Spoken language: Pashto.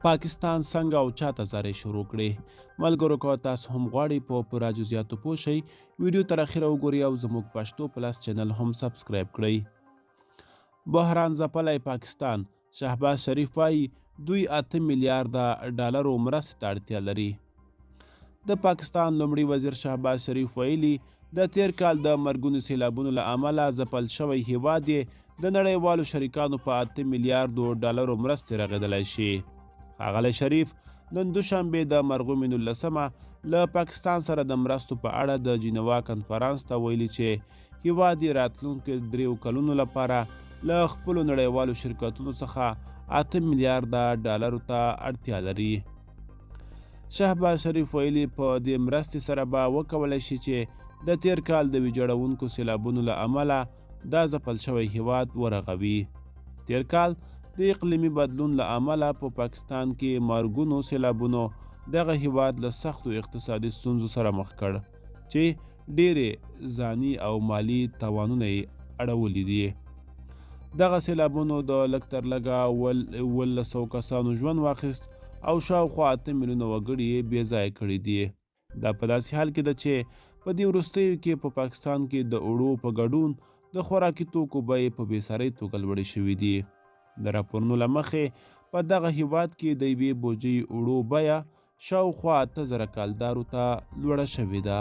پاکستان څنګه او چاته زارۍ شروع کړې؟ ملګرو که تاسو هم غواړئ په پوره جزئیاتو پوه شئ، ویډیو تر اخره وګورئ او زموږ پښتو پلس چینل هم سبسکرایب کړئ. بحران ځپلی پاکستان، شهباز شریف وایي دوی 8 میلیارده ډالرو مرستې ته اړتیا لري. د پاکستان لومړي وزیر شهباز شریف ویلي د تیر کال د مرګونو سیلابونو له امله ځپل شوی هیواد یې د نړیوالو شریکانو په 8 میلیاردو ډالرو مرستې رغېدلی شي. ښاغلی شریف نن دوشنبې د مرغومې 19مه له پاکستان سره د مرستو په اړه د جینوا کنفرانس ته ویلي چې هیواد یې راتلونکو 3 کلونو لپاره له خپلو نړیوالو شرکتونو څخه 8 میلیارده ډالرو ته اړتیا لري. شهباز شریف ویلي په دې مرستې سره به وکولی شي چې د تیر کال د ویجاړونکو سیلابونو له امله دا ځپل شوی هیواد ورغوي. تیر کال د اقلیمي بدلون له امله په پاکستان کې مرګونو سیلابونو دغه هیواد له سختو اقتصادي ستونزو سره مخ کړ چې ډېرې ځاني او مالي تاوانونه یې اړولي دي. دغه سیلابونو د لږ تر لږه 1,100 کسانو ژوند واخیست او شاوخوا 8 میلیونه وګړي یې بې ځایه کړي دي. دا په داسې حال کې ده چې په دې وروستیو کې په پاکستان کې د اوړو په ګډون د خوراکي توکو بیې په بېساري توګه لوړې شوي دي. د راپورونو له مخې په دغه هیواد کې د یوې بوجۍ اوړو بیه شاوخوا 8,000 کالدارو ته لوړه شوې ده.